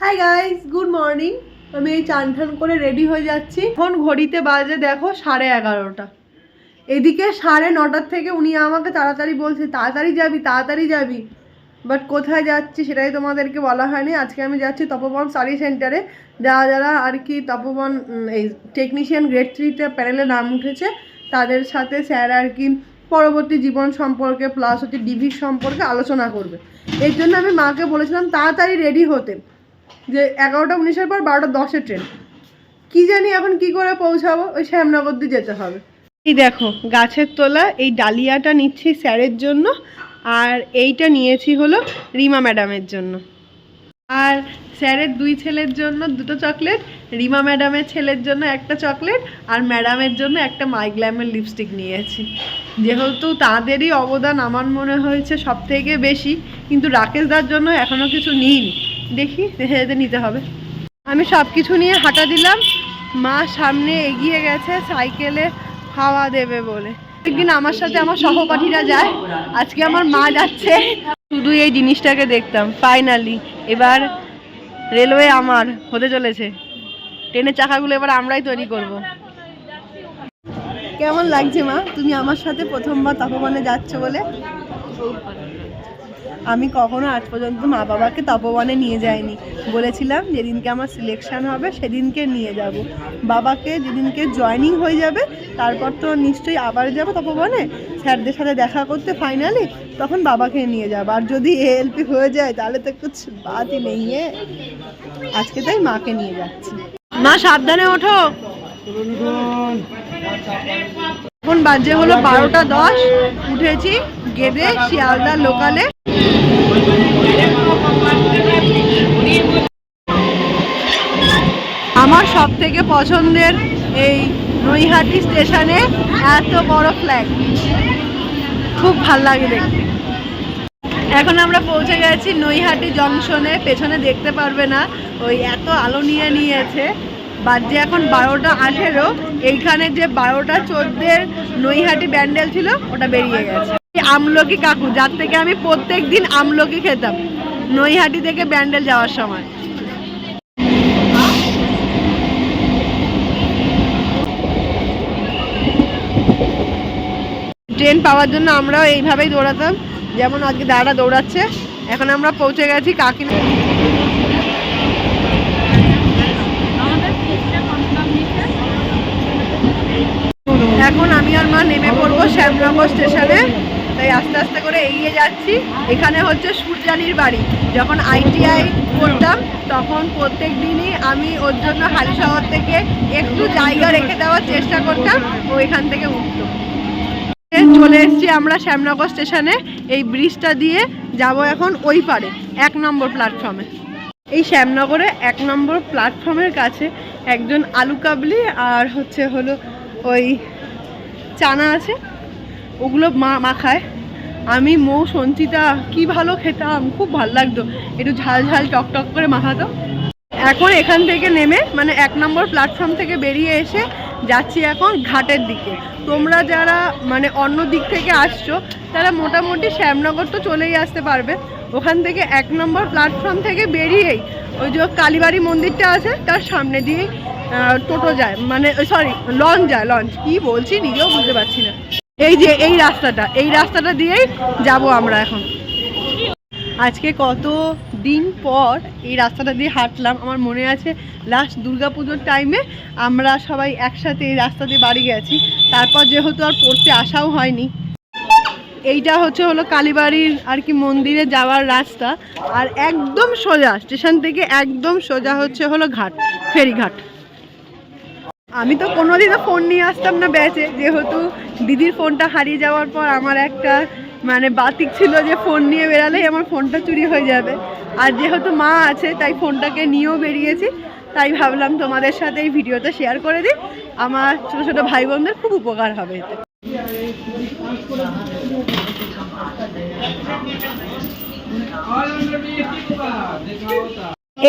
Hi guys, good morning. আমি এই চান ঠান করে রেডি হয়ে যাচ্ছি। এখন ঘড়িতে বাজে দেখো 11:30। এদিকে 9:30 থেকে উনি আমাকে তাড়াতাড়ি বলছে তাড়াতাড়ি যাবি তাড়াতাড়ি যাবি, বাট কোথায় যাচ্ছি সেটাই তোমাদেরকে বলা হয়নি। আজকে আমি যাচ্ছি তপবন শাড়ি সেন্টারে। যারা যারা আর কি তপবন এই টেকনিশিয়ান গ্রেড 3-তে প্যানেলে নাম উঠেছে তাদের সাথে স্যার আর কি পরবর্তী জীবন সম্পর্কে প্লাস হচ্ছে ডিভির সম্পর্কে আলোচনা করবে। এর জন্য আমি মাকে বলেছিলাম তাড়াতাড়ি রেডি হতে, যে 11:19-এর পর 12:10-এর ট্রেন। কি জানি এখন কি করে পৌঁছাবো, ওই শ্যামনগর দিয়ে যেতে হবে। এই দেখো গাছের তোলা এই ডালিয়াটা নিচ্ছি স্যারের জন্য, আর এইটা নিয়েছি হলো রিমা ম্যাডামের জন্য। আর স্যারের দুই ছেলের জন্য দুটো চকলেট, রিমা ম্যাডামের ছেলের জন্য একটা চকলেট, আর ম্যাডামের জন্য একটা মাইগ্ল্যামের লিপস্টিক নিয়েছি। যেহেতু তাদেরই অবদান আমার মনে হয়েছে সব থেকে বেশি, কিন্তু রাকেশদার জন্য এখনও কিছু নিইনি। দেখি দেখে যেতে নিতে হবে। আমি সব কিছু নিয়ে হাঁটা দিলাম, মা সামনে এগিয়ে গেছে সাইকেলে হাওয়া দেবে বলে। একদিন আমার সাথে আমার সহপাঠীরা যায়, আজকে আমার মা যাচ্ছে। শুধু এই জিনিসটাকে দেখতাম। ফাইনালি এবার রেলওয়ে আমার হতে চলেছে, ট্রেনের চাকাগুলো এবার আমরাই তৈরি করব। কেমন লাগছে মা, তুমি আমার সাথে প্রথমবার তপবনে যাচ্ছ বলে? আমি কখনো আজ পর্যন্ত মা বাবাকে তপবনে নিয়ে যাইনি। বলেছিলাম যেদিনকে আমার সিলেকশন হবে সেদিনকে নিয়ে যাব। বাবাকে যেদিনকে জয়েনিং হয়ে যাবে তারপর তো নিশ্চয়ই আবার যাব তপবনে স্যারদের সাথে দেখা করতে ফাইনালি, তখন বাবাকে নিয়ে যাব। আর যদি এএলপি হয়ে যায় তাহলে তো কুছ বাতই নেই। আজকে তাই মাকে নিয়ে যাচ্ছি। মা সাবধানে ওঠো। এখন বাজে হলো 12:10। উঠেছি গেদে শিয়ালদা লোকালে। আমার সব থেকে পছন্দের এই নৈহাটি স্টেশনে এত বড় ফ্ল্যাগ, খুব ভাল লাগে দেখতে। এখন আমরা পৌঁছে গেছি নৈহাটি জংশনে। পেছনে দেখতে পারবে না, ওই এত আলো নিয়ে নিয়েছে। বাজে এখন 12:18। এইখানে যে 12:14 নৈহাটি ব্যান্ডেল ছিল ওটা বেরিয়ে গেছে। আমলকি কাকু, যার থেকে আমি প্রত্যেক দিন আমলকি খেতাম নৈহাটি থেকে ব্যান্ডেল যাওয়ার সময়। ট্রেন পাওয়ার জন্য আমরাও এইভাবেই দৌড়াতাম, যেমন আজকে দাদা দৌড়াচ্ছে। এখন আমরা পৌঁছে গেছি কাকিনা। এখন আমি আর মা নেমে পড়বো শ্যামনগর স্টেশনে। তাই আস্তে আস্তে করে এগিয়ে যাচ্ছি। এখানে হচ্ছে সূর্যানীর বাড়ি। যখন ITI করতাম তখন প্রত্যেক দিনই আমি ওর জন্য হালিশহর থেকে একটু জায়গা রেখে দেওয়ার চেষ্টা করতাম, ও এখান থেকে উঠতো। চলে এসেছি আমরা শ্যামনগর স্টেশনে। এই ব্রিজটা দিয়ে যাব এখন ওই পারে 1 নম্বর প্ল্যাটফর্মে। এই শ্যামনগরে 1 নম্বর প্ল্যাটফর্মের কাছে একজন আলু কাবলি আর হলো ওই চানা আছে, ওগুলো মাখায়। আমি মৌ সঞ্চিতা কি ভালো খেতাম, খুব ভালো লাগতো। একটু ঝাল ঝাল টক টক করে মাখাতো। এখন এখান থেকে নেমে মানে 1 নম্বর প্ল্যাটফর্ম থেকে বেরিয়ে এসে যাচ্ছি এখন ঘাটের দিকে। তোমরা যারা মানে অন্য দিক থেকে আসছো তারা মোটামুটি শ্যামনগর তো চলেই আসতে পারবে। ওখান থেকে 1 নম্বর প্ল্যাটফর্ম থেকে বেরিয়েই ওই যে কালীবাড়ি মন্দিরটা আছে তার সামনে দিয়ে টোটো যায়, মানে সরি লঞ্চ যায়। লঞ্চ কি বলছি নিজেও বুঝতে পারছি না। এই যে এই রাস্তাটা দিয়েই যাব আমরা এখন। আজকে কত দিন পর এই রাস্তাটা দিয়ে হাঁটলাম। আমার মনে আছে লাস্ট দুর্গাপুজোর টাইমে আমরা সবাই একসাথে এই রাস্তা দিয়ে বাড়ি গেছি। তারপর যেহেতু আর পড়তে আসাও হয়নি। এইটা হলো কালীবাড়ির আর কি মন্দিরে যাওয়ার রাস্তা। আর একদম সোজা স্টেশন থেকে একদম সোজা হলো ঘাট, ফেরিঘাট। আমি তো কোনোদিনও ফোন নিয়ে আসতাম না ব্যাচে, যেহেতু দিদির ফোনটা হারিয়ে যাওয়ার পর আমার একটা মানে বাতিক ছিল যে ফোন নিয়ে বেরালেই আমার ফোনটা চুরি হয়ে যাবে। আর যেহেতু মা আছে তাই ফোনটাকে নিয়েও বেরিয়েছি। তাই ভাবলাম তোমাদের সাথে এই ভিডিওটা শেয়ার করে দিই, আমার ছোটো ছোটো ভাই বোনদের খুব উপকার হবে এতে।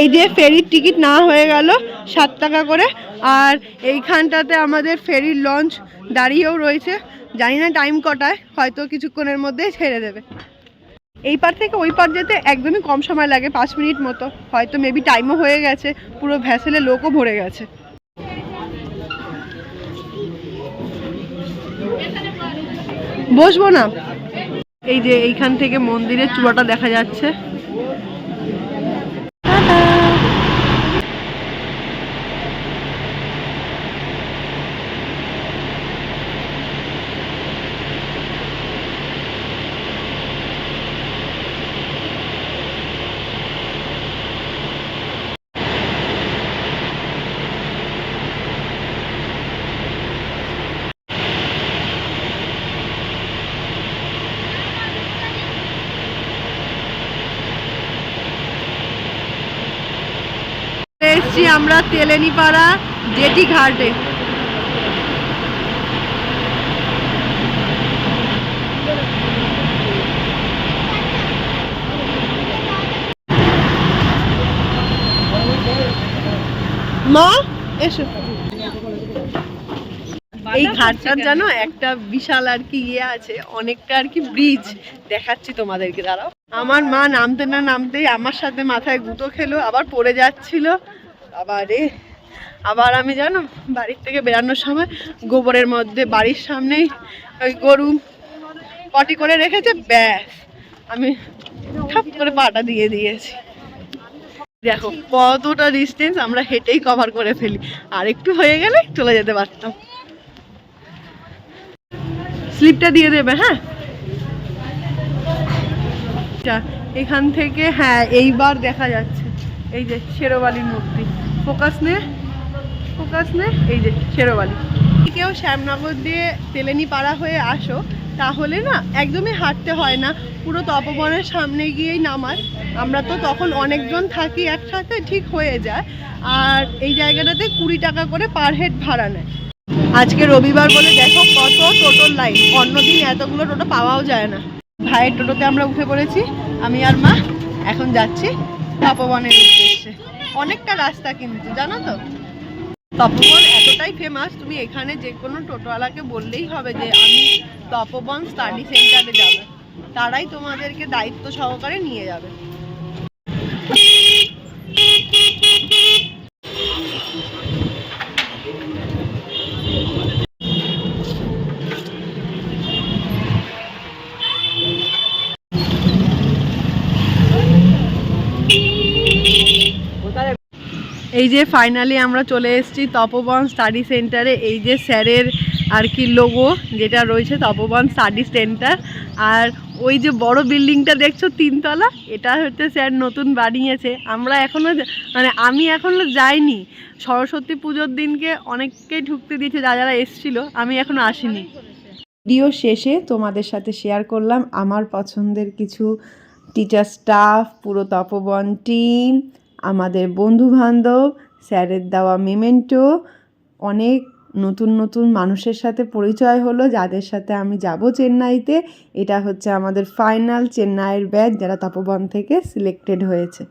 এই যে ফেরির টিকিট না হয়ে গেল 7 টাকা করে। আর এইখানটাতে আমাদের ফেরির লঞ্চ দাঁড়িয়েও রয়েছে। জানি না টাইম কটায়, হয়তো কিছুক্ষণের মধ্যেই ছেড়ে দেবে। এই পার থেকে ওই পার যেতে একদমই কম সময় লাগে, 5 মিনিট মতো, হয়তো মেবি টাইমও হয়ে গেছে, পুরো ভ্যাসেলে লোকও ভরে গেছে। বসবো না। এই যে এইখান থেকে মন্দিরের চূড়াটা দেখা যাচ্ছে। এসছি আমরা তেলেনিপাড়া জেটি ঘাটে। মা এসো। এই ঘাটটার জানো একটা বিশাল আর কি ইয়ে আছে, অনেকটা আর কি ব্রিজ দেখাচ্ছি তোমাদেরকে, দাঁড়াও। আমার মা নামতে না নামতেই আমার সাথে মাথায় গুঁতো খেলো, আবার পড়ে যাচ্ছিল। আবার আমি জানো বাড়ির থেকে বেরানোর সময় গোবরের মধ্যে বাড়ির সামনেই ওই গরু পটি করে রেখেছে, ব্যাস আমি ঠাপ করে পাটা দিয়ে দিয়েছি। দেখো কতটা ডিস্টেন্স আমরা হেঁটেই কভার করে ফেলি, আর একটু হয়ে গেলে চলে যেতে পারতাম। স্লিপটা দিয়ে দেবে। হ্যাঁ, এখান থেকে হ্যাঁ এইবার দেখা যাচ্ছে এই যে শেরোবালির মূর্তি। ফোকাস নে, এই যে শেরোবালি। কেউ শ্যামনগর দিয়ে তেলেনিপাড়া হয়ে আসো তাহলে না একদমই হাঁটতে হয় না, পুরো তপবনের সামনে গিয়েই নামার। আমরা তো তখন অনেকজন থাকি একসাথে, ঠিক হয়ে যায়। আর এই জায়গাটাতে 20 টাকা করে পার হেড ভাড়া নেয়। আজকে রবিবার বলে দেখো কত টোটোর লাইন, অন্যদিন এতগুলো টোটো পাওয়াও যায় না। ভাইয়ের টোটোতে আমরা উঠে পড়েছি, আমি আর মা এখন যাচ্ছি তপবনের উদ্দেশ্যে। অনেকটা রাস্তা কিন্তু জানো তো। তপবন এতটাই ফেমাস, তুমি এখানে যে কোনো টোটোওয়ালাকে বললেই হবে যে আমি তপবন স্টাডি সেন্টারে যাব, তারাই তোমাদেরকে দায়িত্ব সহকারে নিয়ে যাবে। এই যে ফাইনালি আমরা চলে এসেছি তপবন স্টাডি সেন্টারে। এই যে স্যারের আর কি লোগো যেটা রয়েছে, তপবন স্টাডি সেন্টার। আর ওই যে বড় বিল্ডিংটা দেখছো 3 তলা, এটা হচ্ছে স্যার নতুন বানিয়েছে। আমরা এখনো মানে আমি এখনো যাইনি, সরস্বতী পুজোর দিনকে অনেককেই ঢুকতে দিয়েছে যারা এসেছিল, আমি এখনো আসিনি। ভিডিও শেষে তোমাদের সাথে শেয়ার করলাম আমার পছন্দের কিছু টিচার স্টাফ, পুরো তপবন টিম, আমাদের বন্ধুবান্ধব, স্যারের দেওয়া মেমেন্টো, অনেক নতুন নতুন মানুষের সাথে পরিচয় হলো যাদের সাথে আমি যাব চেন্নাইতে। এটা হচ্ছে আমাদের ফাইনাল চেন্নাইয়ের ব্যাচ যারা তপবন থেকে সিলেক্টেড হয়েছে।